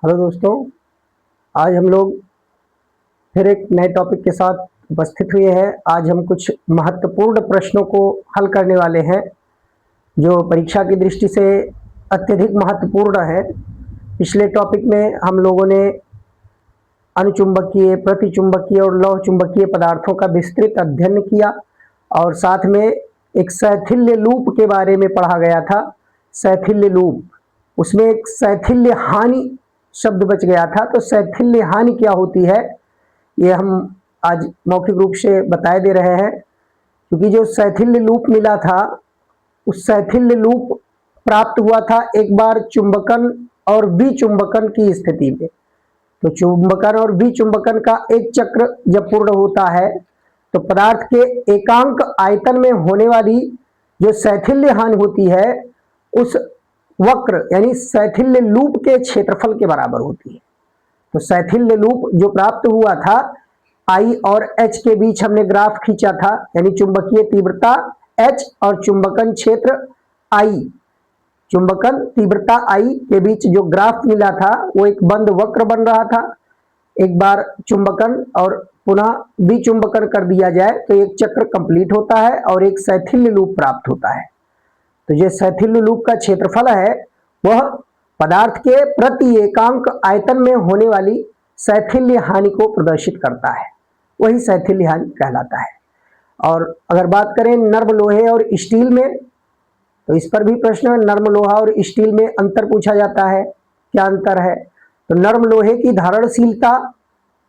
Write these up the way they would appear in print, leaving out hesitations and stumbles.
Hello दोस्तों, आज हम लोग फिर एक नए टॉपिक के साथ उपस्थित हुए हैं। आज हम कुछ महत्वपूर्ण प्रश्नों को हल करने वाले हैं जो परीक्षा की दृष्टि से अत्यधिक महत्वपूर्ण है। पिछले टॉपिक में हम लोगों ने अनुचुंबकीय, प्रतिचुंबकीय और लौह चुंबकीय पदार्थों का विस्तृत अध्ययन किया और साथ में एक शैथिल्य लूप के बारे में पढ़ा गया था। शैथिल्य लूप, उसमें एक शैथिल्य हानि शब्द बच गया था। तो शैथिल्य हानि क्या होती है ये हम आज मौखिक रूप से बताए दे रहे हैं, क्योंकि जो शैथिल्य लूप मिला था उस शैथिल्य लूप प्राप्त हुआ था एक बार चुंबकन और विचुंबकन की स्थिति में। तो चुंबकन और विचुंबकन का एक चक्र जब पूर्ण होता है तो पदार्थ के एकांक आयतन में होने वाली जो शैथिल्य हानि होती है उस वक्र यानी शैथिल्य लूप के क्षेत्रफल के बराबर होती है। तो शैथिल्य लूप जो प्राप्त हुआ था, I और H के बीच हमने ग्राफ खींचा था, यानी चुंबकीय तीव्रता H और चुंबकन क्षेत्र I, चुंबकन तीव्रता I के बीच जो ग्राफ मिला था वो एक बंद वक्र बन रहा था। एक बार चुंबकन और पुनः विचुंबकन कर दिया जाए तो एक चक्र कंप्लीट होता है और एक शैथिल्य लूप प्राप्त होता है। तो ये शैथिल्य लूप का क्षेत्रफल है वह पदार्थ के प्रति एकांक आयतन में होने वाली शैथिल्य हानि को प्रदर्शित करता है, वही शैथिल्य हानि कहलाता है। और अगर बात करें नर्म लोहे और स्टील में, तो इस पर भी प्रश्न, नर्म लोहा और स्टील में अंतर पूछा जाता है, क्या अंतर है। तो नर्म लोहे की धारणशीलता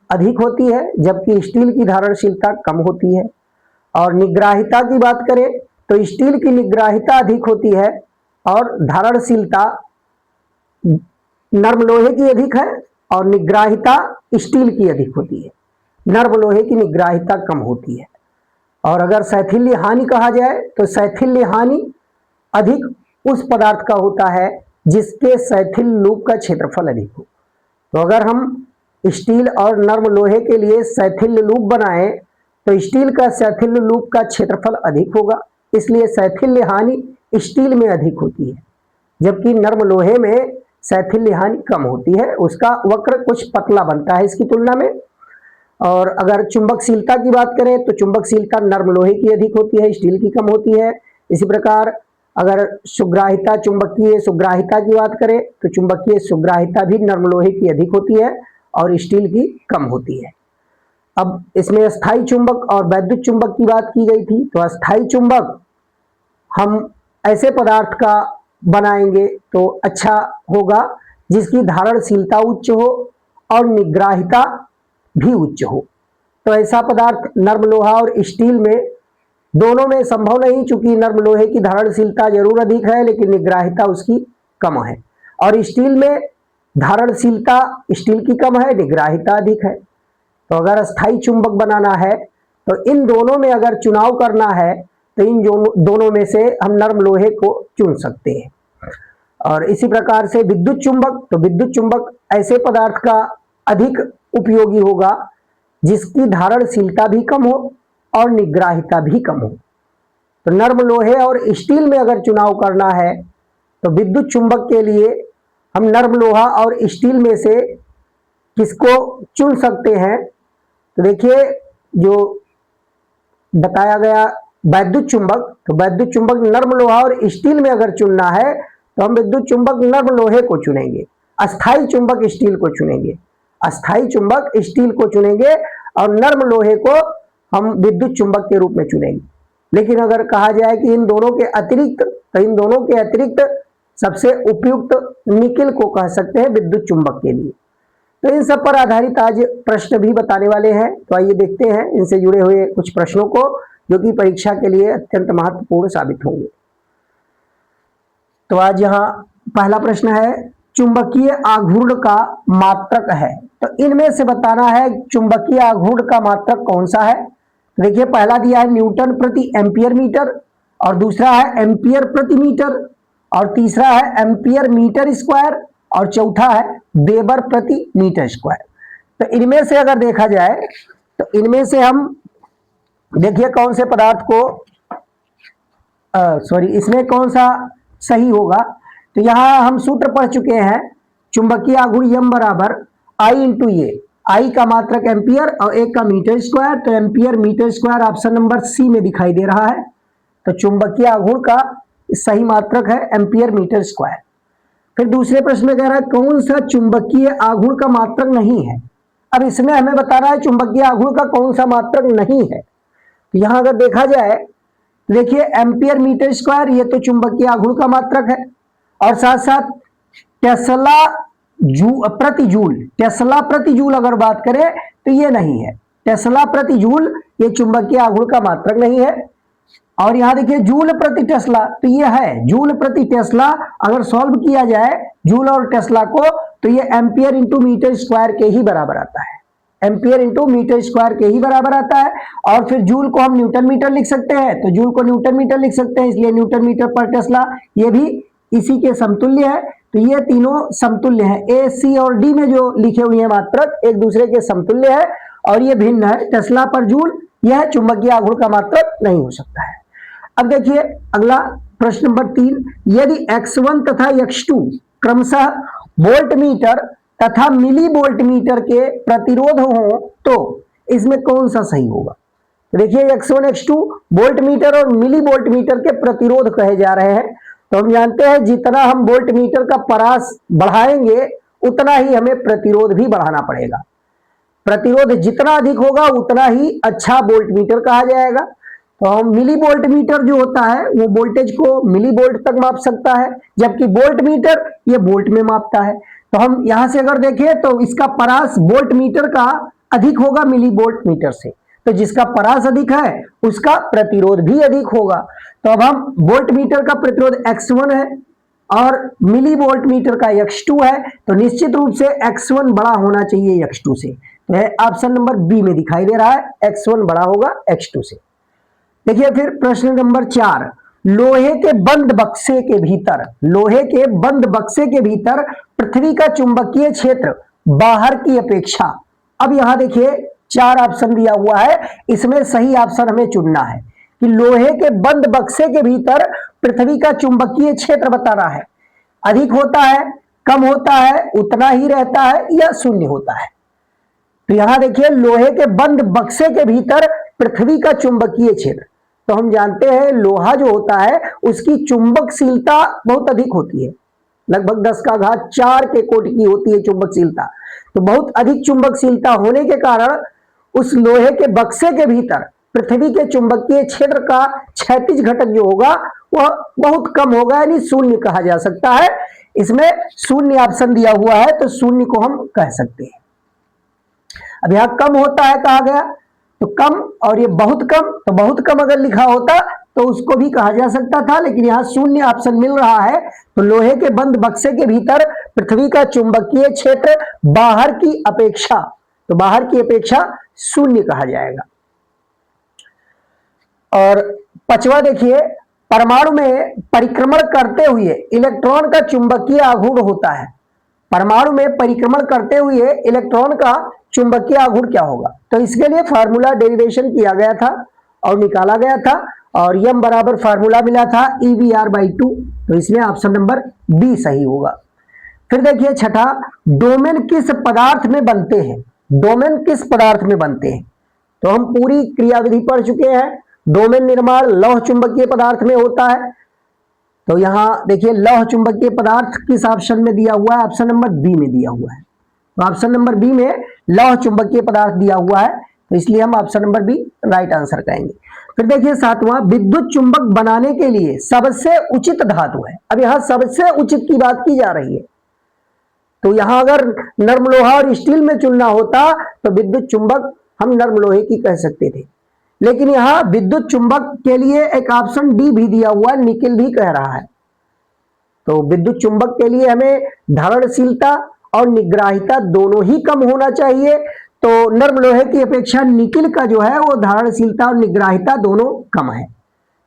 अधिक होती है जबकि स्टील की धारणशीलता कम होती है। और निग्राहिता की बात करें तो स्टील की निग्राहिता अधिक होती है और धारणशीलता नर्म लोहे की अधिक है और निग्राहिता स्टील की अधिक होती है। नर्म लोहे की निग्राहिता कम होती है। और अगर शैथिल्य हानि कहा जाए तो शैथिल्य हानि अधिक उस पदार्थ का होता है जिसके शैथिल्य लूप का क्षेत्रफल अधिक हो। तो अगर हम स्टील और नर्म लोहे के लिए शैथिल्य लूप बनाएं तो स्टील का शैथिल्य लूप का क्षेत्रफल अधिक होगा, इसलिए शैथिल्य हानि स्टील में अधिक होती है, जबकि नर्म लोहे में शैथिल्य हानि कम होती है, उसका वक्र कुछ पतला बनता है इसकी तुलना में। और अगर चुंबकशीलता की बात करें तो चुंबकशीलता नर्म लोहे की अधिक होती है, स्टील की कम होती है। इसी प्रकार अगर सुग्राहिता, चुंबकीय सुग्राहिता की बात करें तो चुंबकीय सुग्राहिता भी नर्म लोहे की अधिक होती है और स्टील की कम होती है। अब इसमें अस्थायी चुंबक और वैद्युत चुंबक की बात की गई थी। तो अस्थायी चुंबक हम ऐसे पदार्थ का बनाएंगे तो अच्छा होगा जिसकी धारणशीलता उच्च हो और निग्राहिता भी उच्च हो। तो ऐसा पदार्थ नर्म लोहा और स्टील में दोनों में संभव नहीं, चूंकि नर्म लोहे की धारणशीलता जरूर अधिक है लेकिन निग्राहिता उसकी कम है, और स्टील में धारणशीलता स्टील की कम है, निग्राहिता अधिक है। तो अगर अस्थायी चुंबक बनाना है तो इन दोनों में अगर चुनाव करना है तो इन दोनों में से हम नर्म लोहे को चुन सकते हैं। और इसी प्रकार से विद्युत चुंबक, तो विद्युत चुंबक ऐसे पदार्थ का अधिक उपयोगी होगा जिसकी धारणशीलता भी कम हो और निग्राहिता भी कम हो। तो नर्म लोहे और स्टील में अगर चुनाव करना है तो विद्युत चुंबक के लिए हम नर्म लोहा और स्टील में से किसको चुन सकते हैं। तो देखिए, जो बताया गया वैद्युत चुंबक, तो वैद्युत चुंबक नर्म लोहा और स्टील में अगर चुनना है तो हम विद्युत चुंबक नर्म लोहे को चुनेंगे, अस्थायी चुंबक स्टील को चुनेंगे, अस्थायी चुंबक स्टील को चुनेंगे और नर्म लोहे को हम विद्युत चुंबक के रूप में चुनेंगे। लेकिन अगर कहा जाए कि इन दोनों के अतिरिक्त, तो इन दोनों के अतिरिक्त सबसे उपयुक्त निकिल को कह सकते हैं विद्युत चुंबक के लिए। तो इन सब पर आधारित आज प्रश्न भी बताने वाले हैं। तो आइए देखते हैं इनसे जुड़े हुए कुछ प्रश्नों को जो कि परीक्षा के लिए अत्यंत महत्वपूर्ण साबित होंगे। तो आज यहाँ पहला प्रश्न है, चुंबकीय आघूर्ण का मात्रक है। तो इनमें से बताना है चुंबकीय आघूर्ण का मात्रक कौन सा है। तो देखिए, पहला दिया है न्यूटन प्रति एम्पियर मीटर, और दूसरा है एम्पियर प्रति मीटर, और तीसरा है एम्पियर मीटर स्क्वायर, और चौथा है वेबर प्रति मीटर स्क्वायर। तो इनमें से अगर देखा जाए तो इनमें से हम देखिए कौन से पदार्थ को इसमें कौन सा सही होगा। तो यहां हम सूत्र पढ़ चुके हैं चुंबकीय आघूर्ण m बराबर I इंटू ए, I का मात्रक एम्पियर और ए का मीटर स्क्वायर, तो ampere metre square option number C में दिखाई दे रहा है। तो चुंबकीय आघूर्ण का सही मात्रक है एम्पियर मीटर स्क्वायर। फिर दूसरे प्रश्न में कह रहा है कौन सा चुंबकीय आघूर्ण का मात्रक नहीं है। अब इसमें हमें बताना है चुंबकीय आघूर्ण का कौन सा मात्रक नहीं है। तो यहां अगर देखा जाए, देखिए एम्पियर मीटर स्क्वायर ये तो चुंबकीय आघूर्ण का मात्रक है, और साथ साथ टेस्ला प्रति जूल, टेस्ला प्रति जूल अगर बात करें तो ये नहीं है। टेस्ला प्रति जूल ये चुंबकीय आघूर्ण का मात्रक नहीं है। और यहां देखिए जूल प्रति टेस्ला, तो ये है जूल प्रति टेस्ला। अगर सॉल्व किया जाए जूल और टेस्ला को तो ये एम्पियर इंटू मीटर स्क्वायर के ही बराबर आता है, एम्पियर इंटू मीटर स्क्वायर के ही बराबर आता है। और फिर जूल को हम न्यूटन मीटर लिख सकते हैं, तो जूल को न्यूटन मीटर लिख सकते हैं, इसलिए न्यूटन मीटर पर टेस्ला ये भी इसी के समतुल्य है। तो ये तीनों समतुल्य है, ए सी और डी में जो लिखे हुए हैं मात्रक एक दूसरे के समतुल्य है और ये भिन्न है। टेस्ला पर जूल यह चुंबकीय आघूर्ण का मात्रक नहीं हो सकता है। अब देखिए अगला प्रश्न नंबर 3, यदि x1 तथा x2 क्रमशः वोल्ट मीटर तथा मिली वोल्ट मीटर के प्रतिरोध हो तो इसमें कौन सा सही होगा। देखिए x1 x2 वोल्ट मीटर और मिली वोल्ट मीटर के प्रतिरोध कहे जा रहे हैं। तो हम जानते हैं जितना हम वोल्ट मीटर का परास बढ़ाएंगे उतना ही हमें प्रतिरोध भी बढ़ाना पड़ेगा। प्रतिरोध जितना अधिक होगा उतना ही अच्छा वोल्ट मीटर कहा जाएगा। तो मिली वोल्ट मीटर जो होता है वो वोल्टेज को मिली वोल्ट तक माप सकता है, जबकि वोल्ट मीटर ये वोल्ट में मापता है। तो हम यहां से अगर देखें तो इसका परास वोल्ट मीटर का अधिक होगा मिली वोल्ट मीटर से, तो जिसका परास अधिक है उसका प्रतिरोध भी अधिक होगा। तो अब हम वोल्ट मीटर का प्रतिरोध x1 है और मिली वोल्ट मीटर का x2 है, तो निश्चित रूप से x1 बड़ा होना चाहिए x2 से। तो ऑप्शन नंबर बी में दिखाई दे रहा है x1 बड़ा होगा x2 से। देखिए फिर प्रश्न नंबर 4, लोहे के बंद बक्से के भीतर, लोहे के बंद बक्से के भीतर पृथ्वी का चुंबकीय क्षेत्र बाहर की अपेक्षा। अब यहां देखिए 4 ऑप्शन दिया हुआ है, इसमें सही ऑप्शन हमें चुनना है कि लोहे के बंद बक्से के भीतर पृथ्वी का चुंबकीय क्षेत्र बताना है। अधिक होता है, कम होता है, उतना ही रहता है या शून्य होता है। तो यहां देखिए लोहे के बंद बक्से के भीतर पृथ्वी का चुंबकीय क्षेत्र, तो हम जानते हैं लोहा जो होता है उसकी चुंबकशीलता बहुत अधिक होती है, लगभग 10 का घात 4 के कोटि की होती है चुंबकशीलता। तो बहुत अधिक चुंबकशीलता होने के कारण उस लोहे के बक्से के भीतर पृथ्वी के चुंबकीय क्षेत्र का क्षैतिज घटक जो होगा वह बहुत कम होगा, यानी शून्य कहा जा सकता है। इसमें शून्य ऑप्शन दिया हुआ है तो शून्य को हम कह सकते हैं। अब यहां कम होता है कहा गया, तो कम और ये बहुत कम, तो बहुत कम अगर लिखा होता तो उसको भी कहा जा सकता था, लेकिन यहां शून्य ऑप्शन मिल रहा है। तो लोहे के बंद बक्से के भीतर पृथ्वी का चुंबकीय क्षेत्र बाहर की अपेक्षा, तो बाहर की अपेक्षा शून्य कहा जाएगा। और 5वां देखिए, परमाणु में परिक्रमण करते हुए इलेक्ट्रॉन का चुंबकीय आघूर्ण होता है। परमाणु में परिक्रमण करते हुए इलेक्ट्रॉन का चुंबकीय आघूर्ण क्या होगा। तो इसके लिए फार्मूला डेरिवेशन किया गया था और निकाला गया था, और यम बराबर फार्मूला मिला था EV/2। तो इसमें ऑप्शन नंबर बी सही होगा। फिर देखिए 6ठा, डोमेन किस पदार्थ में बनते हैं। डोमेन किस पदार्थ में बनते हैं, तो हम पूरी क्रियाविधि पढ़ चुके हैं। डोमेन निर्माण लौह चुंबकीय पदार्थ में होता है। तो यहां देखिए लौह चुंबकीय पदार्थ किस ऑप्शन में दिया हुआ है, ऑप्शन नंबर बी में दिया हुआ है। तो ऑप्शन नंबर बी में लौह चुंबकीय पदार्थ दिया हुआ है, तो इसलिए हम option number B right answer कहेंगे। फिर देखिए 7वां, विद्युत चुंबक बनाने के लिए सबसे उचित धातु है। अब यहां सबसे उचित की बात की जा रही है, तो यहां अगर नर्म लोहा और स्टील में चुनना होता तो विद्युत चुंबक हम नर्म लोहे की कह सकते थे, लेकिन यहां विद्युत चुंबक के लिए एक ऑप्शन डी भी दिया हुआ है, निकिल भी कह रहा है। तो विद्युत चुंबक के लिए हमें धारणशीलता और निग्राहिता दोनों ही कम होना चाहिए। तो नर्म लोहे की अपेक्षा निकिल का जो है वो धारणशीलता और निग्राहिता दोनों कम है,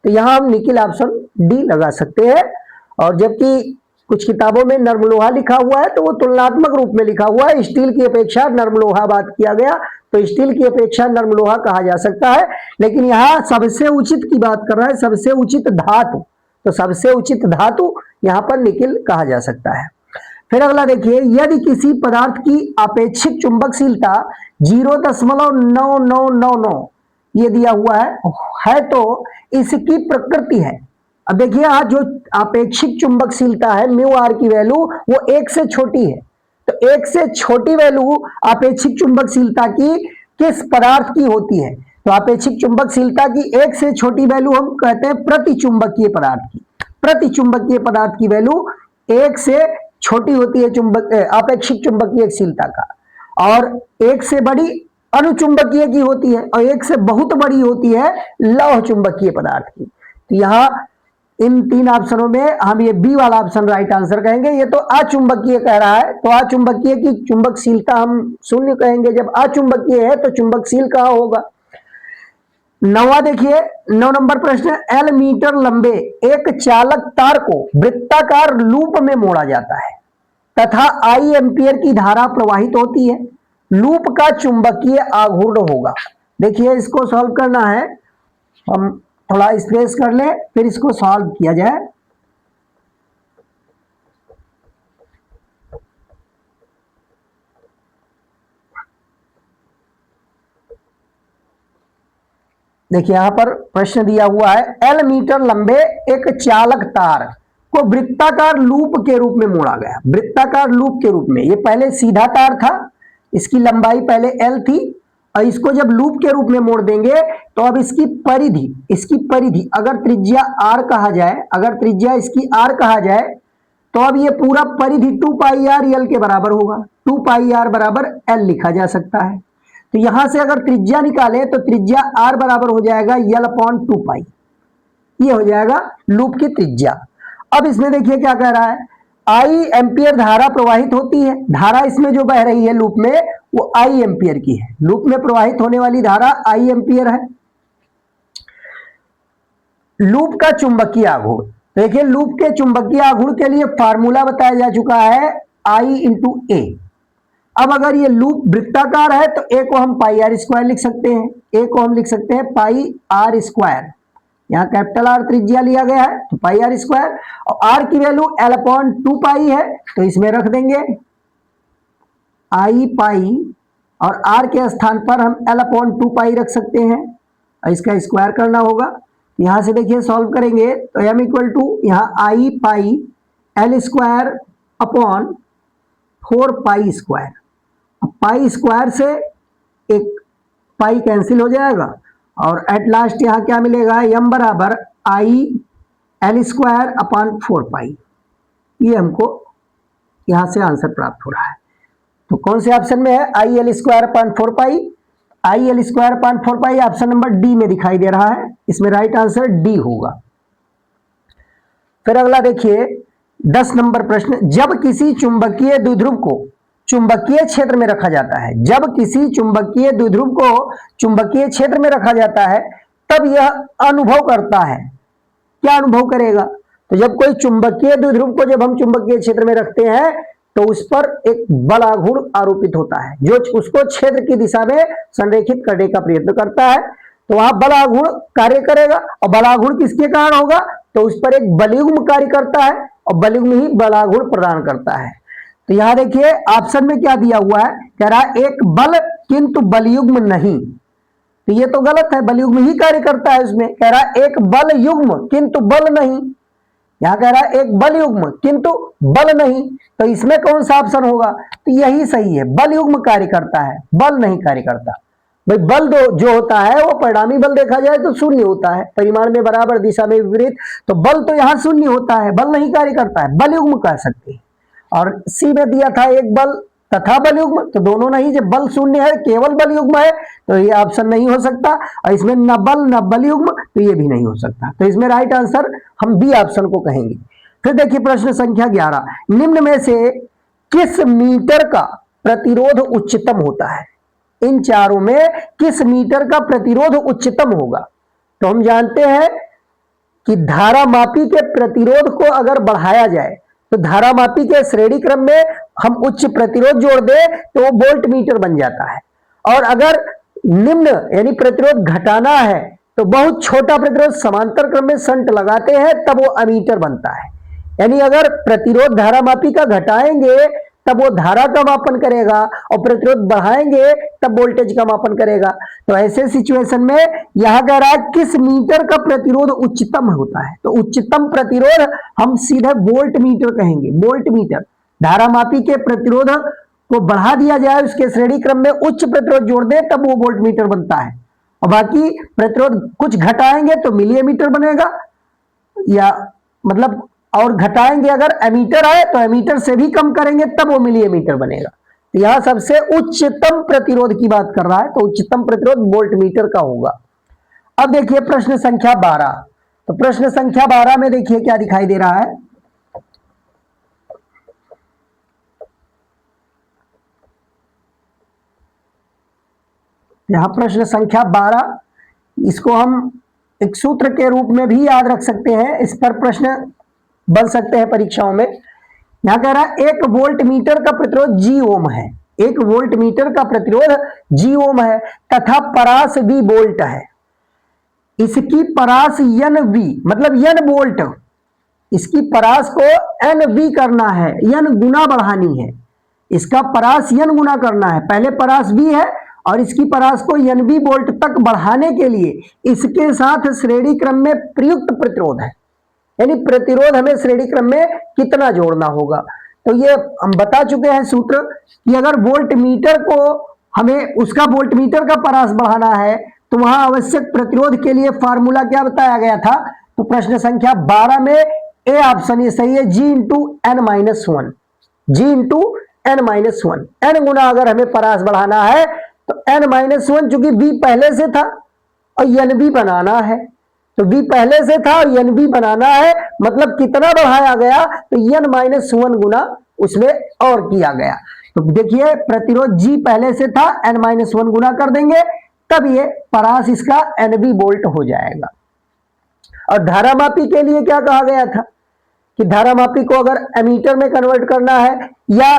तो यहां हम निकिल ऑप्शन डी लगा सकते हैं। और जबकि कुछ किताबों में नर्म लोहा लिखा हुआ है तो वो तुलनात्मक रूप में लिखा हुआ है, स्टील की अपेक्षा नर्म लोहा बात किया गया, तो स्टील की अपेक्षा नर्म लोहा कहा जा सकता है। लेकिन यहां सबसे उचित की बात कर रहा है, सबसे उचित धातु, तो सबसे उचित धातु यहां पर निकिल कहा जा सकता है। फिर अगला देखिए, यदि किसी पदार्थ की अपेक्षित चुंबकशीलता 0.9999 ये दिया हुआ है तो इसकी प्रकृति है। अब देखिए यहाँ जो अपेक्षित चुंबकशीलता है म्यू आर की वैल्यू वो 1 से छोटी है, तो 1 से छोटी वैल्यू अपेक्षित चुंबकशीलता की किस पदार्थ की होती है? तो अपेक्षित चुंबकशीलता की 1 से छोटी वैल्यू हम कहते हैं प्रतिचुंबकीय पदार्थ की। प्रतिचुंबकीय पदार्थ की वैल्यू 1 से छोटी होती है अपेक्षित चुंबकीयशीलता का, और 1 से बड़ी अनुचुंबकीय की होती है, और 1 से बहुत बड़ी होती है लौह चुंबकीय पदार्थ की। तो यहाँ इन 3 ऑप्शनों में हम ये बी वाला ऑप्शन राइट आंसर कहेंगे। ये तो अचुंबकीय कह रहा है, तो अचुंबकीय की चुंबकशीलता हम शून्य कहेंगे। जब अचुंबकीय है तो चुंबकशील कहाँ होगा? 9वां देखिए, 9 नंबर प्रश्न, एल मीटर लंबे एक चालक तार को वृत्ताकार लूप में मोड़ा जाता है तथा आई एम्पियर की धारा प्रवाहित होती है, लूप का चुंबकीय आघूर्ण होगा। देखिए इसको सॉल्व करना है, हम थोड़ा स्पेस कर ले फिर इसको सॉल्व किया जाए। देखिए यहां पर प्रश्न दिया हुआ है, एल मीटर लंबे एक चालक तार को वृत्ताकार लूप के रूप में मोड़ा गया। वृत्ताकार लूप के रूप में, ये पहले सीधा तार था, इसकी लंबाई पहले एल थी, और इसको जब लूप के रूप में मोड़ देंगे तो अब इसकी परिधि अगर त्रिज्या आर कहा जाए, अगर त्रिज्या इसकी आर कहा जाए तो अब ये पूरा परिधि 2 पाई आर एल के बराबर होगा। 2 पाई आर बराबर एल लिखा जा सकता है। तो यहां से अगर त्रिज्या निकाले तो त्रिज्या आर बराबर हो जाएगा यल अपॉन 2 पाई, ये हो जाएगा लूप की त्रिज्या। अब इसमें देखिए क्या कह रहा है, आई एम्पियर धारा प्रवाहित होती है। धारा इसमें जो बह रही है लूप में वो आई एम्पियर की है, लूप में प्रवाहित होने वाली धारा आई एम्पियर है। लूप का चुंबकीय आघूर्ण, देखिए लूप के चुंबकीय आघूर्ण के लिए फार्मूला बताया जा चुका है आई इंटू ए। अब अगर ये लूप वृत्ताकार है तो ए को हम पाई आर स्क्वायर लिख सकते हैं, ए को हम लिख सकते हैं पाई आर स्क्वायर। यहाँ कैपिटल आर त्रिज्या लिया गया है तो पाई आर स्क्वायर, और आर की वैल्यू एल अपॉन 2 पाई है तो इसमें रख देंगे आई पाई, और आर के स्थान पर हम एल अपॉन 2 पाई रख सकते हैं, और इसका स्क्वायर करना होगा। यहां से देखिए सॉल्व करेंगे तो एम इक्वल टू यहाँ I pi L square upon 4 pi square. Pi square से एक पाई कैंसिल हो जाएगा, और एट लास्ट यहां क्या मिलेगा, एम बराबर आई एल स्क्वायर अपॉन 4 पाई। ये हमको यहां से आंसर प्राप्त हो रहा है। तो कौन से ऑप्शन में है, I L square upon 4 pi? I L square upon 4 pi option number D में दिखाई दे रहा है, इसमें राइट आंसर डी होगा। फिर अगला देखिए 10 नंबर प्रश्न, जब किसी चुंबकीय द्विध्रुव को चुंबकीय क्षेत्र में रखा जाता है, जब किसी चुंबकीय द्विध्रुव को चुंबकीय क्षेत्र में रखा जाता है तब यह अनुभव करता है, क्या अनुभव करेगा? तो जब कोई चुंबकीय द्विध्रुव को जब हम चुंबकीय क्षेत्र में रखते हैं तो उस पर एक बल आघूर्ण आरोपित होता है जो उसको क्षेत्र की दिशा में संरेखित करने का प्रयत्न करता है। तो वहां बल आघूर्ण कार्य करेगा, और बल आघूर्ण किसके कारण होगा? तो उस पर एक बलयुग्म कार्य करता है, और बलयुग्म ही बल आघूर्ण प्रदान करता है। तो यहां देखिए ऑप्शन में क्या दिया हुआ है, कह रहा है एक बल किंतु बलयुग्म नहीं, तो ये तो गलत है, बलयुग्म ही कार्य करता है उसमें। कह रहा है एक बल युग्म किंतु बल नहीं, यहां कह रहा है एक बल युग्म किंतु बल नहीं, तो इसमें कौन सा ऑप्शन होगा? तो यही सही है, बल युग्म कार्य करता है, बल नहीं कार्य करता। भाई बल जो होता है वो परिणामी बल देखा जाए तो शून्य होता है, परिमाण में बराबर दिशा में विपरीत, तो बल तो यहां शून्य होता है, बल नहीं कार्य करता है, बल युग्म कह सकते हैं। और सी में दिया था एक बल तथा बल युग्म, तो दोनों नहीं, जब बल शून्य है केवल बल युग्म है तो ये ऑप्शन नहीं हो सकता, और इसमें न बल न बल युग्म तो ये भी नहीं हो सकता। तो इसमें राइट आंसर हम बी ऑप्शन को कहेंगे। फिर देखिए प्रश्न संख्या 11, निम्न में से किस मीटर का प्रतिरोध उच्चतम होता है? इन चारों में किस मीटर का प्रतिरोध उच्चतम होगा? तो हम जानते हैं कि धारामापी के प्रतिरोध को अगर बढ़ाया जाए तो धारामापी के श्रेणी क्रम में हम उच्च प्रतिरोध जोड़ दें तो वो वोल्ट मीटर बन जाता है, और अगर निम्न यानी प्रतिरोध घटाना है तो बहुत छोटा प्रतिरोध समांतर क्रम में शंट लगाते हैं तब वो अमीटर बनता है। यानी अगर प्रतिरोध धारामापी का घटाएंगे तब वो धारा का मापन करेगा और प्रतिरोध बढ़ाएंगे तब वोल्टेज का मापन करेगा। तो ऐसे सिचुएशन में यह कह रहा है किस मीटर का प्रतिरोध उच्चतम होता है, तो उच्चतम प्रतिरोध हम सीधे वोल्ट मीटर कहेंगे। वोल्ट मीटर धारामापी के प्रतिरोध को बढ़ा दिया जाए, उसके श्रेणी क्रम में उच्च प्रतिरोध जोड़ दें तब वो वोल्ट मीटर बनता है, और बाकी प्रतिरोध कुछ घटाएंगे तो मिलीमीटर बनेगा, या मतलब और घटाएंगे अगर एमीटर आए तो एमीटर से भी कम करेंगे तब वो मिलीमीटर बनेगा। तो यहां सबसे उच्चतम प्रतिरोध की बात कर रहा है, तो उच्चतम प्रतिरोध वोल्ट मीटर का होगा। अब देखिए प्रश्न संख्या 12। तो प्रश्न संख्या 12 में देखिए क्या दिखाई दे रहा है। यहां प्रश्न संख्या 12, इसको हम एक सूत्र के रूप में भी याद रख सकते हैं, इस पर प्रश्न बन सकते हैं परीक्षाओं में। यहां कह रहा है 1 वोल्ट मीटर का प्रतिरोध जी ओम है, 1 वोल्ट मीटर का प्रतिरोध जी ओम है तथा परास V वोल्ट है। इसकी परास एन वी मतलब एन वोल्ट, इसकी परास को एन वी करना है, एन गुना बढ़ानी है, इसका परास एन गुना करना है। पहले परास V है और इसकी परास को एन वी वोल्ट तक बढ़ाने के लिए इसके साथ श्रेणी क्रम में प्रयुक्त प्रतिरोध है, यानी प्रतिरोध हमें श्रेणी क्रम में कितना जोड़ना होगा। तो ये हम बता चुके हैं सूत्र कि अगर वोल्ट मीटर को हमें उसका वोल्ट मीटर का परास बढ़ाना है तो वहां आवश्यक प्रतिरोध के लिए फार्मूला क्या बताया गया था। तो प्रश्न संख्या 12 में ए ऑप्शन ये सही है, g into N minus one, g into N minus one. N गुना अगर हमें परास बढ़ाना है तो एन माइनस वन, चूंकि बी पहले से था और एन बी बनाना है, तो बी पहले से था और एन बी बनाना है, मतलब कितना बढ़ाया गया तो एन माइनस वन गुना उसमें और किया गया। तो देखिए प्रतिरोध जी पहले से था, एन माइनस वन गुना कर देंगे तब ये परास इसका एन बी वोल्ट हो जाएगा। और धारामापी के लिए क्या कहा गया था कि धारामापी को अगर एमीटर में कन्वर्ट करना है या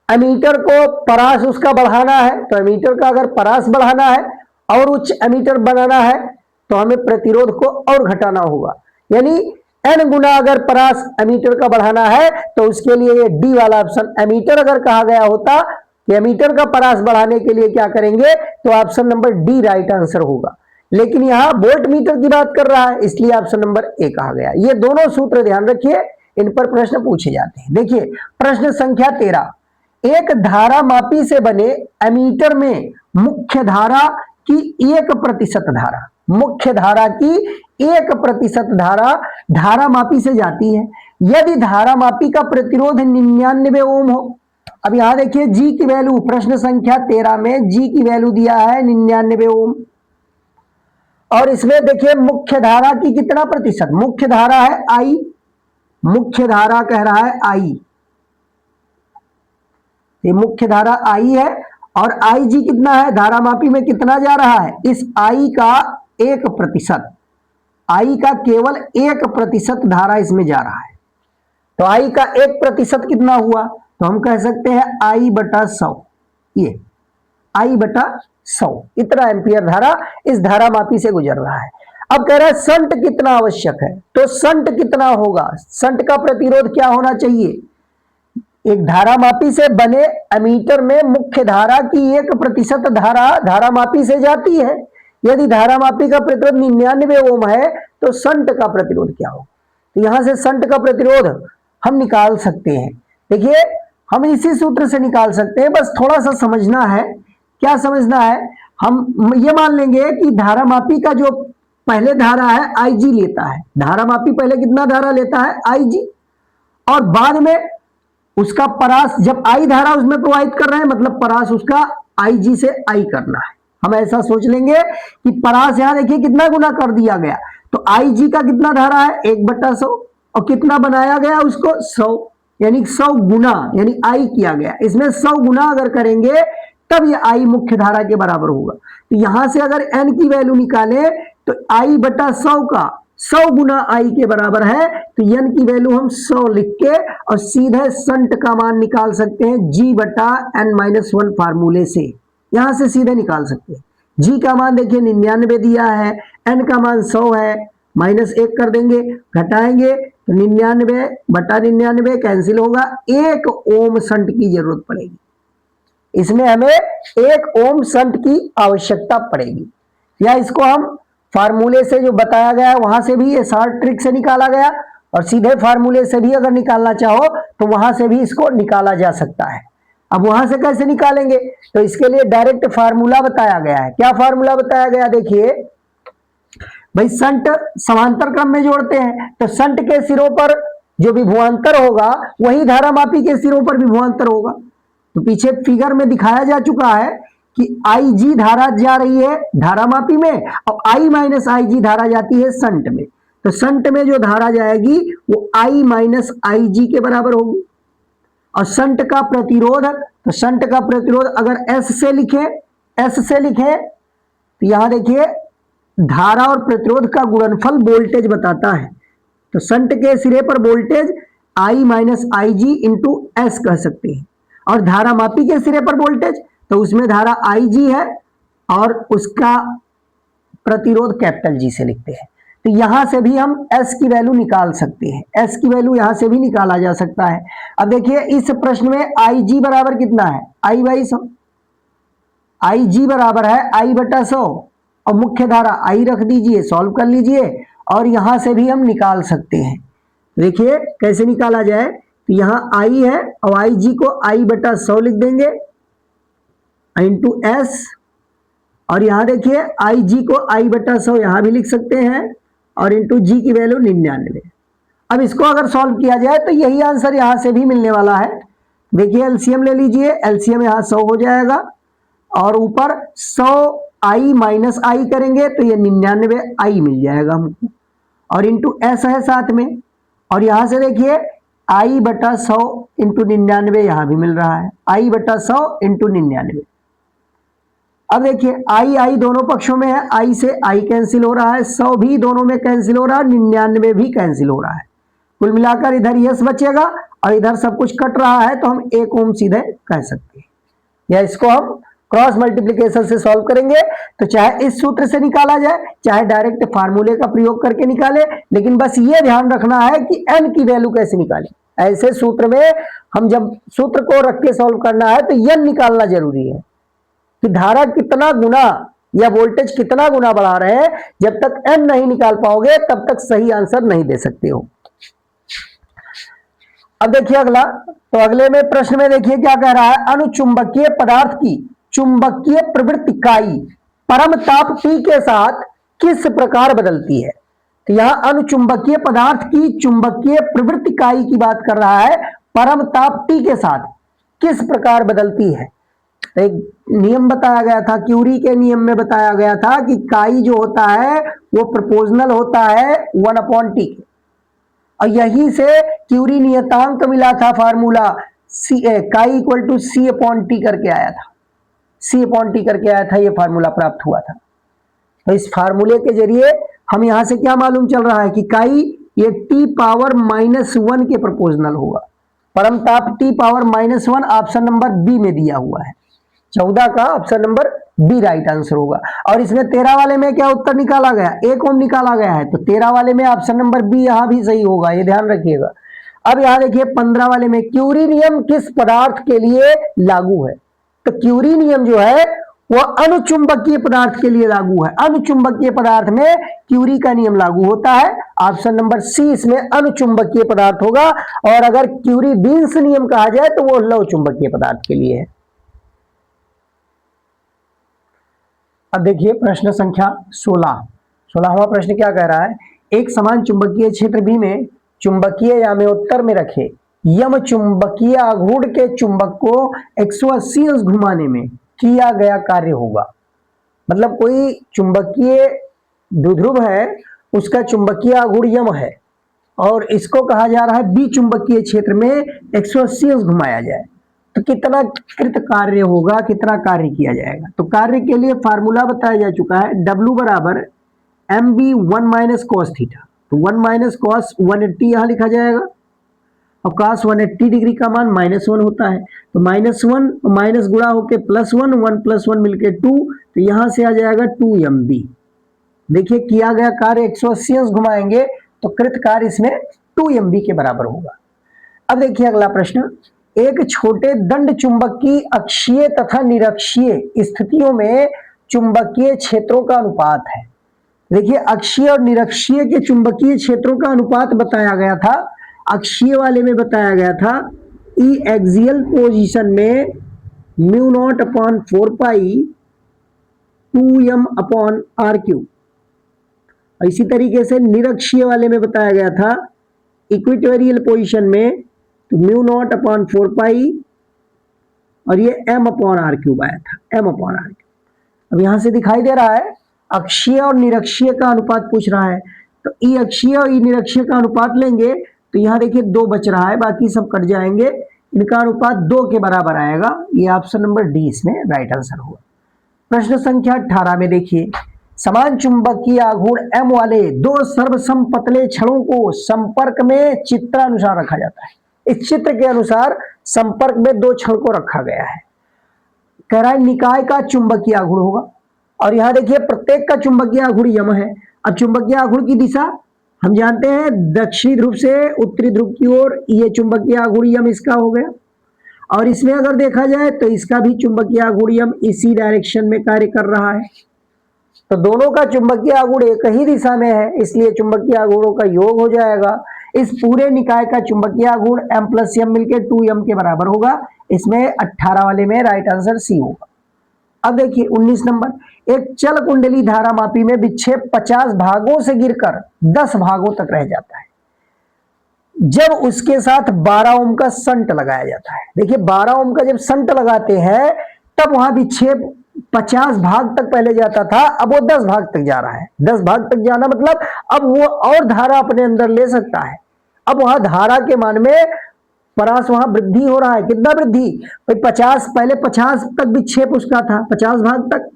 एमीटर को परास उसका बढ़ाना है, तो एमीटर का अगर परास बढ़ाना है और उच्च एमीटर बनाना है तो हमें प्रतिरोध को और घटाना होगा, यानी एन गुना अगर परास एमीटर का बढ़ाना है तो उसके लिए ये डी वाला ऑप्शन, एमीटर अगर कहा गया होता कि एमीटर का परास बढ़ाने के लिए क्या करेंगे तो option number D right answer होगा। लेकिन यहां वोल्ट मीटर की बात कर रहा है इसलिए ऑप्शन नंबर ए कहा गया। ये दोनों सूत्र ध्यान रखिए, इन पर प्रश्न पूछे जाते हैं। देखिए प्रश्न संख्या 13, एक धारामापी से बने एमीटर में मुख्य धारा की 1% धारा, मुख्य धारा की 1% धारा धारामापी से जाती है यदि धारामापी का प्रतिरोध 99 ओम हो। अब यहां देखिए जी की वैल्यू, प्रश्न संख्या 13 में जी की वैल्यू दिया है 99 ओम, और इसमें देखिए मुख्य धारा की कितना प्रतिशत, मुख्य धारा है आई, मुख्य धारा कह रहा है आई, ये मुख्य धारा आई है और आई जी कितना है, धारामापी में कितना जा रहा है, इस आई का 1%, आई का केवल 1% धारा इसमें जा रहा है। तो आई का 1% कितना हुआ, तो हम कह सकते हैं आई बटा 100, ये आई बटा 100 इतना एम्पियर धारा इस धारामापी से गुजर रहा है। अब कह रहा है संट कितना आवश्यक है, तो संट कितना होगा, संट का प्रतिरोध क्या होना चाहिए। एक धारामापी से बने एमीटर में मुख्य धारा की 1% धारा धारामापी से जाती है, यदि धारामापी का प्रतिरोध 99 ओम है तो संट का प्रतिरोध क्या होगा। तो यहां से संट का प्रतिरोध हम निकाल सकते हैं। देखिए हम इसी सूत्र से निकाल सकते हैं, बस थोड़ा सा समझना है। क्या समझना है, हम ये मान लेंगे कि धारामापी का जो पहले धारा है आई जी लेता है, धारामापी पहले कितना धारा लेता है आई जी, और बाद में उसका परास जब आई धारा उसमें प्रवाहित कर रहे हैं मतलब परास उसका आई जी से आई करना है। हम ऐसा सोच लेंगे कि परास यहां देखिए कितना गुना कर दिया गया, तो आई जी का कितना धारा है 1/100 और कितना बनाया गया उसको 100, यानी 100 गुना यानी आई किया गया, इसमें 100 गुना अगर करेंगे तब ये आई मुख्य धारा के बराबर होगा। तो यहां से अगर एन की वैल्यू निकालें तो आई बटा 100 का 100 गुना आई के बराबर है, तो एन की वैल्यू हम 100 लिख के और सीधे संट का मान निकाल सकते हैं जी बटा एन माइनस 1 फार्मूले से, यहां से सीधे निकाल सकते हैं। जी का मान देखिए 99 दिया है, एन का मान 100 है, -1 कर देंगे, घटाएंगे तो 99/99 कैंसिल होगा, 1 ओम शंट की जरूरत पड़ेगी। इसमें हमें 1 ओम शंट की आवश्यकता पड़ेगी। या इसको हम फार्मूले से जो बताया गया है वहां से भी, ये शॉर्ट ट्रिक से निकाला गया, और सीधे फार्मूले से भी अगर निकालना चाहो तो वहां से भी इसको निकाला जा सकता है। अब वहां से कैसे निकालेंगे, तो इसके लिए डायरेक्ट फार्मूला बताया गया है। क्या फार्मूला बताया गया, देखिए भाई, शंट समांतर क्रम में जोड़ते हैं, तो शंट के सिरों पर जो विभवांतर होगा वही धारामापी के सिरों पर विभवांतर होगा। तो पीछे फिगर में दिखाया जा चुका है कि IG धारा जा रही है धारामापी में, और I माइनस IG धारा जाती है शंट में। तो शंट में जो धारा जाएगी वो I माइनस IG के बराबर होगी। और शंट का प्रतिरोध, तो शंट का प्रतिरोध अगर S से लिखे तो यहां देखिए धारा और प्रतिरोध का गुणनफल वोल्टेज बताता है। तो शंट के सिरे पर voltage I minus IG into S कह सकते हैं, और धारामापी के सिरे पर वोल्टेज, तो उसमें धारा IG है और उसका प्रतिरोध कैपिटल G से लिखते हैं। तो यहां से भी हम S की वैल्यू निकाल सकते हैं, S की वैल्यू यहां से भी निकाला जा सकता है। अब देखिए इस प्रश्न में IG बराबर कितना है, I/100, IG बराबर है I/100, और मुख्य धारा I रख दीजिए, सॉल्व कर लीजिए, और यहां से भी हम निकाल सकते हैं। देखिए कैसे निकाला जाए, तो यहां I है और IG को I/100 लिख देंगे इंटू S, और यहां देखिए IG को I/100 यहां भी लिख सकते हैं, और इंटू G की वैल्यू 99। अब इसको अगर सॉल्व किया जाए तो यही आंसर यहां से भी मिलने वाला है। देखिए एलसीएम ले लीजिए, एलसीएम यहां 100 हो जाएगा, और ऊपर 100 I माइनस I करेंगे तो ये 99 I मिल जाएगा हमको, और इंटू S है साथ में, और यहां से देखिए I/100 इंटू 99 यहां भी मिल रहा है, I/100 इंटू 99। अब देखिए I दोनों पक्षों में है, I से I कैंसिल हो रहा है, 100 भी दोनों में कैंसिल हो रहा है, 99 भी कैंसिल हो रहा है। कुल मिलाकर इधर यस बचेगा और इधर सब कुछ कट रहा है, तो हम 1 ओम सीधे कह सकते हैं। या इसको हम क्रॉस मल्टीप्लिकेशन से सॉल्व करेंगे, तो चाहे इस सूत्र से निकाला जाए, चाहे डायरेक्ट फार्मूले का प्रयोग करके निकाले, लेकिन बस ये ध्यान रखना है कि n की वैल्यू कैसे निकालें। ऐसे सूत्र में हम जब सूत्र को रख के सॉल्व करना है तो n निकालना जरूरी है कि धारा कितना गुना या वोल्टेज कितना गुना बढ़ा रहे हैं। जब तक n नहीं निकाल पाओगे तब तक सही आंसर नहीं दे सकते हो। अब देखिए अगला, तो अगले में प्रश्न में देखिए क्या कह रहा है, अनुचुंबकीय पदार्थ की चुंबकीय प्रवृत्ति इकाई परम ताप T के साथ किस प्रकार बदलती है। तो यहां अनुचुंबकीय पदार्थ की चुंबकीय प्रवृत्ति इकाई की बात कर रहा है, परम ताप T के साथ किस प्रकार बदलती है। एक नियम बताया गया था, क्यूरी के नियम में बताया गया था कि काई जो होता है वो प्रोपोर्शनल होता है 1/T के, और यहीं से क्यूरी नियतांक मिला था, फार्मूला काई इक्वल टू C/T करके आया था, C/T करके आया था, ये फार्मूला प्राप्त हुआ था। तो इस फार्मूले के जरिए हम यहां से क्या मालूम चल रहा है कि काई ये T⁻⁻1 के प्रोपोर्शनल होगा। परम ताप T⁻⁻1 ऑप्शन नंबर बी में दिया हुआ है, 14 का option number B right answer होगा। और इसमें 13 वाले में क्या उत्तर निकाला गया, 1 ओम निकाला गया है, तो 13 वाले में ऑप्शन नंबर बी यहां भी सही होगा, ये ध्यान रखिएगा। अब यहां देखिए 15 वाले में क्यूरी नियम किस पदार्थ के लिए लागू है। तो क्यूरी नियम जो है वो अनुचुंबकीय पदार्थ के लिए लागू है। अनुचुंबकीय पदार्थ में क्यूरी का नियम लागू होता है, ऑप्शन नंबर सी इसमें अनुचुंबकीय पदार्थ होगा। और अगर क्यूरी बीन्स नियम कहा जाए तो वो लव चुंबकीय पदार्थ के लिए है। अब देखिए प्रश्न संख्या 16वां प्रश्न क्या कह रहा है, एक समान चुंबकीय क्षेत्र बी में चुंबकीय याम्योत्तर में रखे यम चुंबकीय आघूर्ण के चुंबक को 180 अंश घुमाने में किया गया कार्य होगा। मतलब कोई चुंबकीय द्विध्रुव है, उसका चुंबकीय आघूर्ण यम है, और इसको कहा जा रहा है बी चुंबकीय क्षेत्र में 180 अंश घुमाया जाए, तो कितना कृत कार्य होगा, कितना कार्य किया जाएगा। तो कार्य के लिए फार्मूला बताया जा चुका है, W बराबर mv1 - cos थीटा। तो 1 - cos 180 यहां लिखा जाएगा, और cos 180 डिग्री का मान -1 होता है, तो -1 माइनस गुणा होके +1, 1 + 1 मिलके 2, तो यहां से आ जाएगा 2mv। देखिए किया गया कार्य 180 अंश घुमाएंगे तो कृत कार्य इसमें 2 MB के बराबर होगा। अब देखिए अगला प्रश्न, एक छोटे दंड चुंबक की अक्षीय तथा निरक्षीय स्थितियों में चुंबकीय क्षेत्रों का अनुपात है। देखिए अक्षीय और निरक्षीय के चुंबकीय क्षेत्रों का अनुपात बताया गया था। अक्षीय वाले में बताया गया था ई एक्सियल पोजीशन में mu naught upon 4 pi 2m upon R cube. इसी तरीके से निरक्षीय वाले में बताया गया था इक्वेटोरियल पोजीशन में तो म्यू नॉट अपॉन 4 पाई और ये m अपॉन आर क्यूब आया था, m अपॉन आर क्यूब। अब यहां से दिखाई दे रहा है अक्षीय और निरक्षीय का अनुपात पूछ रहा है, तो ई अक्षीय और ई निरक्षीय का अनुपात लेंगे तो यहां देखिए 2 बच रहा है, बाकी सब कट जाएंगे, इनका अनुपात 2 के बराबर आएगा। ये ऑप्शन नंबर डी इसमें राइट आंसर होगा। प्रश्न संख्या 18 में देखिए, समान चुंबकीय आघूर्ण M वाले 2 सर्वसम पतले छड़ों को संपर्क में चित्रानुसार रखा जाता है। इस चित्र के अनुसार संपर्क में 2 छड़ को रखा गया है। कह रहा है निकाय का चुंबकीय आघूर्ण होगा और यहां देखिए प्रत्येक का चुंबकीय आघूर्ण यम है। अब चुंबकीय आघूर्ण की दिशा हम जानते हैं दक्षिणी ध्रुव से उत्तरी ध्रुव की ओर, ये चुंबकीय आघूर्ण यम इसका हो गया। और इसमें अगर देखा जाए तो इसका भी चुंबकीय आघूर्ण यम इसी डायरेक्शन में कार्य कर रहा है, तो दोनों का चुंबकीय आघूर्ण एक ही दिशा में है, इसलिए चुंबकीय आघूर्णों का योग हो जाएगा। इस पूरे निकाय का चुंबकीय आघूर्ण m प्लस m मिलकर 2m के बराबर होगा। इसमें 18 वाले में राइट आंसर सी होगा। अब देखिए 19 नंबर, एक चल कुंडली धारामापी में विक्षेप 50 भागों से गिरकर 10 भागों तक रह जाता है जब उसके साथ 12 ओम का संट लगाया जाता है। देखिए 12 ओम का जब संट लगाते हैं तब वहां विक्षेप 50 भाग तक पहले जाता था, अब वो 10 भाग तक जा रहा है। 10 भाग तक जाना मतलब अब वो और धारा अपने अंदर ले सकता है। अब वहां धारा के मान में परास वहां वृद्धि हो रहा है। कितना वृद्धि भाई 50, पहले 50 तक विक्षेप उसका था 50 भाग तक,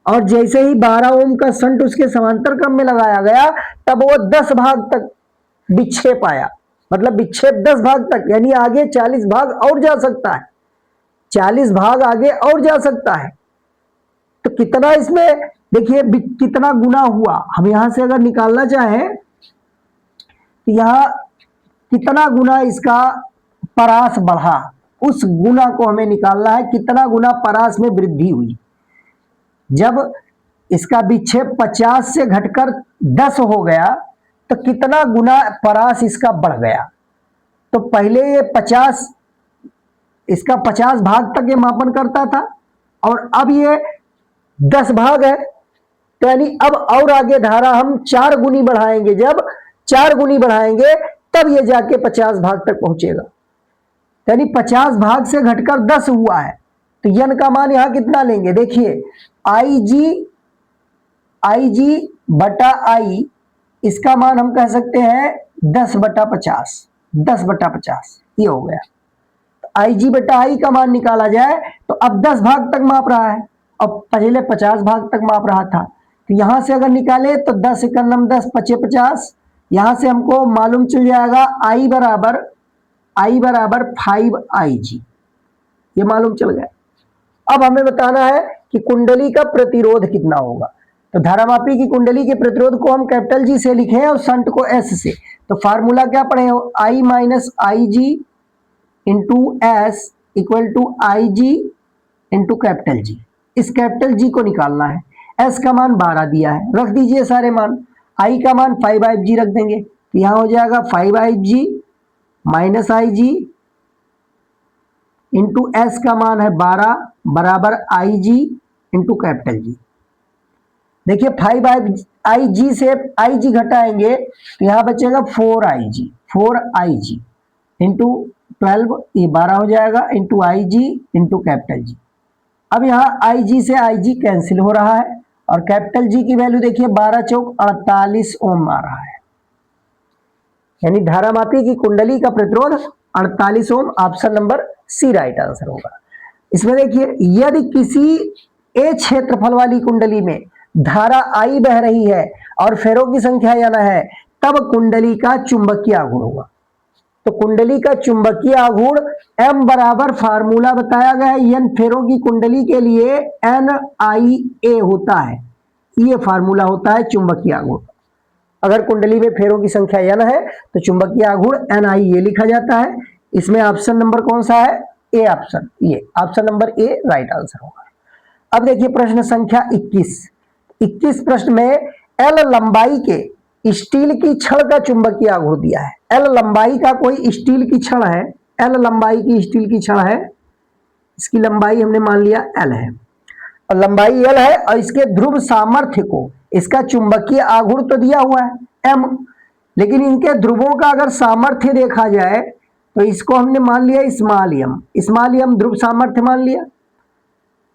और जैसे ही 12 ओम का संट उसके समांतर क्रम में लगाया गया तब वो 10 भाग तक विक्षेप आया, मतलब विक्षेप 10 भाग तक, यानी आगे 40 भाग और जा सकता है, 40 भाग आगे और जा सकता है। तो कितना इसमें देखिए कितना गुना हुआ, हम यहां से अगर निकालना चाहें तो यहां कितना गुना इसका परास बढ़ा, उस गुना को हमें निकालना है, कितना गुना परास में वृद्धि हुई। जब इसका विक्षेप 50 से घटकर 10 हो गया तो कितना गुना परास इसका बढ़ गया। तो पहले ये 50, इसका 50 भाग तक ये मापन करता था और अब ये 10 भाग है, तो यानी अब और आगे धारा हम 4 गुनी बढ़ाएंगे। जब 4 गुनी बढ़ाएंगे तब ये जाके 50 भाग तक पहुंचेगा, यानी 50 भाग से घटकर 10 हुआ है। तो यन का मान यहां कितना लेंगे, देखिए IG बटा आई, इसका मान हम कह सकते हैं 10/50, 10/50 ये हो गया। IG बटा आई का मान निकाला जाए तो अब 10 भाग तक माप रहा है, अब पहले 50 भाग तक माप रहा था। तो यहां से अगर निकाले तो 10 × 9 10 × 50, यहां से हमको मालूम चल जाएगा I बराबर 5IG, ये मालूम चल गया। अब हमें बताना है कि कुंडली का प्रतिरोध कितना होगा। तो धारामापी की कुंडली के प्रतिरोध को हम कैपिटल G से लिखे और संट को S से, तो फार्मूला क्या पढ़े हो, I minus IG into S equal to IG into capital G। इस कैपिटल G को निकालना है। S का मान 12 दिया है, रख दीजिए सारे मान। I का मान 5IG रख देंगे, तो यहां हो जाएगा 5IG minus IG into S का मान है 12 बराबर IG इंटू कैपिटल G। देखिए 5IG से IG घटाएंगे तो यहां बचेगा 4IG इंटू 12, ये 12 हो जाएगा into IG into capital G। अब यहाँ IG से IG कैंसिल हो रहा है और कैपिटल G की वैल्यू देखिए 12 चौक 48 ओम आ रहा है, यानी धारामापी की कुंडली का प्रतिरोध 48 ohm. Option number C right answer होगा। इसमें देखिए यदि किसी ए क्षेत्रफल वाली कुंडली में धारा I बह रही है और फेरों की संख्या n है, तब कुंडली का चुंबकीय आघूर्ण होगा। तो कुंडली का चुंबकीय आघूर्ण M बराबर फार्मूला बताया गया है, n फेरों की कुंडली के लिए NIA होता है। ये फार्मूला होता है चुंबकीय आघूर्ण। अगर कुंडली में फेरों की संख्या n है तो चुंबकीय आघूर्ण NI ये लिखा जाता है। इसमें ऑप्शन नंबर कौन सा है? ए ऑप्शन, ये option number A right answer होगा। अब देखिए प्रश्न संख्या 21 प्रश्न में एल लंबाई के स्टील की छड़ का चुंबकीय आघूर्ण दिया है। एल लंबाई का कोई स्टील की छड़ है, एल लंबाई की स्टील की छड़ है, इसकी लंबाई हमने मान लिया एल है और लंबाई एल है और इसके ध्रुव सामर्थ्य को, इसका चुंबकीय आघूर्ण तो दिया हुआ है एम, लेकिन इनके ध्रुवों का अगर सामर्थ्य देखा जाए तो इसको हमने मान लिया स्मॉल एम, स्मॉल एम ध्रुव सामर्थ्य मान लिया,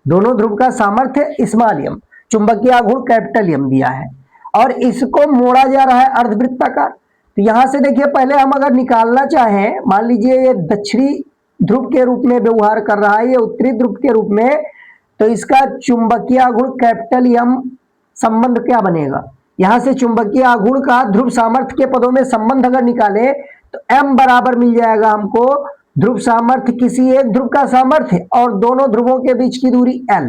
दोनों ध्रुव का सामर्थ्य स्मॉल एम, चुंबकीय आघूर्ण कैपिटल एम दिया है और इसको मोड़ा जा रहा है अर्धवृत्ताकार। तो यहां से देखिए पहले हम अगर निकालना चाहें, मान लीजिए ये दक्षिणी ध्रुव के रूप में व्यवहार कर रहा है, ये उत्तरी ध्रुव के रूप में, तो इसका चुंबकीय आघूर्ण कैपिटल एम संबंध क्या बनेगा? यहां से चुंबकीय आघूर्ण का ध्रुव सामर्थ्य के पदों में संबंध अगर निकाले तो m बराबर मिल जाएगा हमको ध्रुव सामर्थ्य किसी एक ध्रुव का सामर्थ्य और दोनों ध्रुवों के बीच की दूरी l,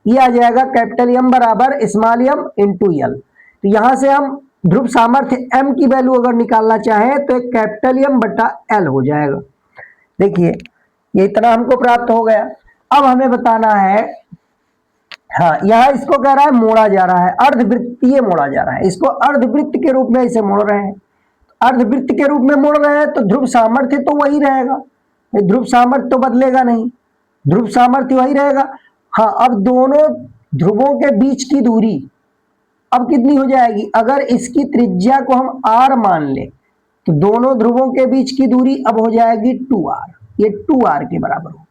ये आ जाएगा कैपिटल M बराबर स्मॉल m इंटू एल। तो यहां से हम ध्रुव सामर्थ्य m की वैल्यू अगर निकालना चाहें तो एक कैपिटल M बटा l हो जाएगा। देखिए ये इतना हमको प्राप्त हो गया। अब हमें बताना है, हाँ यहां इसको कह रहा है मोड़ा जा रहा है, अर्धवृत्तीय मोड़ा जा रहा है, इसको अर्धवृत्त के रूप में इसे मोड़ रहे हैं। अर्धवृत्त के रूप में मोड़ रहे हैं तो ध्रुव सामर्थ्य तो वही रहेगा, ध्रुव सामर्थ्य तो बदलेगा नहीं, ध्रुव सामर्थ्य वही रहेगा। हाँ अब दोनों ध्रुवों के बीच की दूरी अब कितनी हो जाएगी? अगर इसकी त्रिज्या को हम r मान ले तो दोनों ध्रुवों के बीच की दूरी अब हो जाएगी 2r, ये 2r के बराबर हो।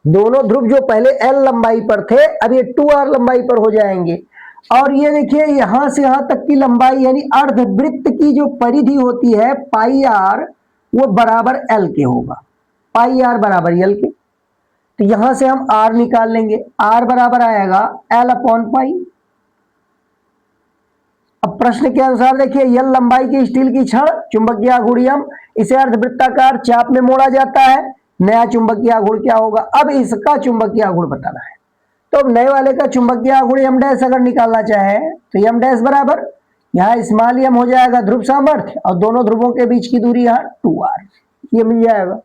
दोनों ध्रुव जो पहले l लंबाई पर थे अब ये 2r लंबाई पर हो जाएंगे। और ये देखिए यहां से यहां तक की लंबाई यानी अर्धवृत्त की जो परिधि होती है पाई r, वो बराबर l के होगा, पाई r बराबर l के। तो यहां से हम r निकाल लेंगे, r बराबर आएगा l अपॉन पाई। अब प्रश्न के अनुसार देखिए l लंबाई की स्टील की छड़, चुंबकीय आघूर्ण m, इसे अर्धवृत्ताकार चाप में मोड़ा जाता है, नया चुंबकीय आघूर्ण क्या होगा? अब इसका चुंबकीय आघूर्ण बताना है। तो अब नए वाले का चुंबकीय आघूर्ण m डैश अगर निकालना चाहे तो m डैश बराबर यहाँ स्मॉल m हो जाएगा ध्रुव सामर्थ्य और दोनों ध्रुवों के बीच की दूरी यहाँ 2r, ये मिल जाएगा।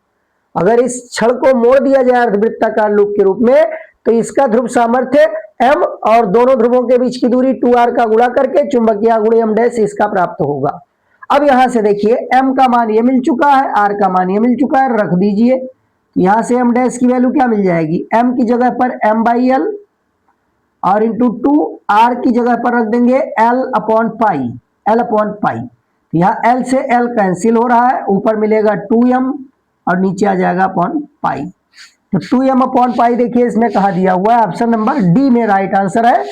अगर इस छड़ को मोड़ दिया जाए अर्धवृत्ताकार लूप के रूप में तो इसका ध्रुव सामर्थ्य m और दोनों ध्रुवों के बीच की दूरी 2r का गुणा करके चुंबकीय आघूर्ण m डैश इसका प्राप्त होगा। अब यहां से देखिए m का मान ये मिल चुका है, r का मान ये मिल चुका है, रख दीजिए। यहां से m डैश की वैल्यू क्या मिल जाएगी? m की जगह पर m बाई एल और इंटू 2, r की जगह पर रख देंगे l upon pi, l upon pi. यहाँ l से l कैंसिल हो रहा है, ऊपर मिलेगा 2m और नीचे आ जाएगा अपॉन पाई। तो 2m अपॉन पाई देखिए इसमें कहा दिया हुआ है, ऑप्शन नंबर डी में राइट आंसर है।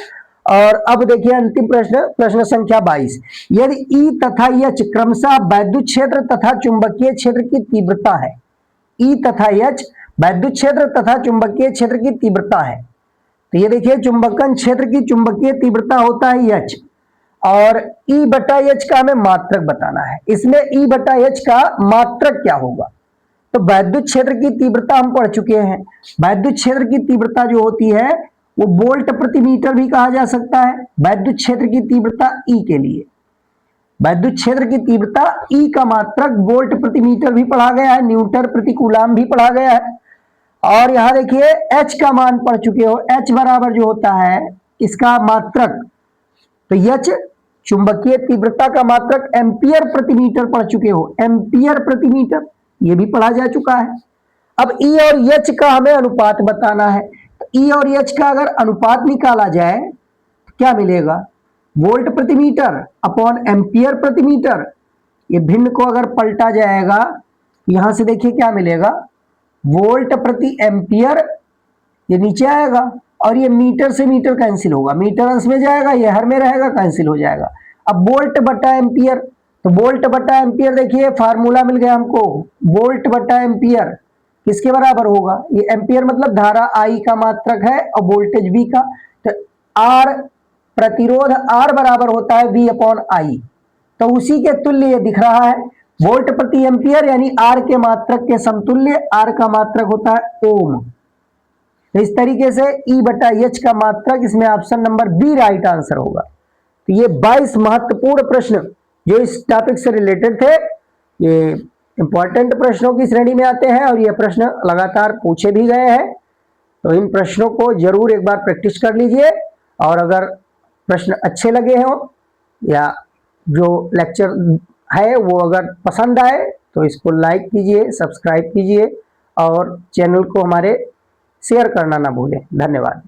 और अब देखिए अंतिम प्रश्न, प्रश्न संख्या 22, यदि E तथा H क्रमशः वैद्युत क्षेत्र तथा चुंबकीय क्षेत्र की तीव्रता है, E तथा H वैद्युत क्षेत्र तथा चुंबकीय क्षेत्र की तीव्रता है। तो ये देखिए चुंबकन क्षेत्र की चुंबकीय तीव्रता होता है H और E बटा H का हमें मात्रक बताना है। इसमें E बटा H का मात्रक क्या होगा? तो वैद्युत क्षेत्र की तीव्रता हम पढ़ चुके हैं, वैद्युत क्षेत्र की तीव्रता जो होती है वो वोल्ट प्रति मीटर भी कहा जा सकता है। वैद्युत क्षेत्र की तीव्रता E के लिए, वैद्युत क्षेत्र की तीव्रता E का मात्रक वोल्ट प्रति मीटर भी पढ़ा गया है, न्यूटन प्रति कूलाम भी पढ़ा गया है। और यहां देखिए H का मान पढ़ चुके हो, H बराबर जो होता है इसका मात्रक, तो H चुंबकीय तीव्रता का मात्रक एम्पियर प्रति मीटर पढ़ चुके हो, एम्पियर प्रति मीटर ये भी पढ़ा जा चुका है। अब E और H का हमें अनुपात बताना है। तो E और H का अगर अनुपात निकाला जाए तो क्या मिलेगा? वोल्ट प्रति मीटर अपॉन एम्पियर प्रति मीटर। ये भिन्न को अगर पलटा जाएगा यहां से देखिए क्या मिलेगा? वोल्ट प्रति एम्पियर, ये नीचे आएगा और ये मीटर से मीटर कैंसिल होगा, मीटर अंश में जाएगा, ये हर में रहेगा, कैंसिल हो जाएगा। अब वोल्ट बटा एम्पियर, तो वोल्ट बटा एम्पियर देखिए फार्मूला मिल गया हमको, वोल्ट बटा एम्पियर किसके बराबर होगा? ये एम्पियर मतलब धारा I का मात्रक है और वोल्टेज V का, तो R प्रतिरोध R बराबर होता है V अपॉन I, तो उसी के तुल्य ये दिख रहा है वोल्ट प्रति एम्पियर यानी R के मात्रक के समतुल्य, R का मात्रक होता है ओम। तो इस तरीके से E/H का मात्रक, इसमें option number B right answer होगा। तो ये 22 महत्वपूर्ण प्रश्न जो इस टॉपिक से रिलेटेड थे, ये इंपॉर्टेंट प्रश्नों की श्रेणी में आते हैं और ये प्रश्न लगातार पूछे भी गए हैं। तो इन प्रश्नों को जरूर एक बार प्रैक्टिस कर लीजिए, और अगर प्रश्न अच्छे लगे हों या जो लेक्चर है वो अगर पसंद आए तो इसको लाइक कीजिए, सब्सक्राइब कीजिए और चैनल को हमारे शेयर करना ना भूलें। धन्यवाद।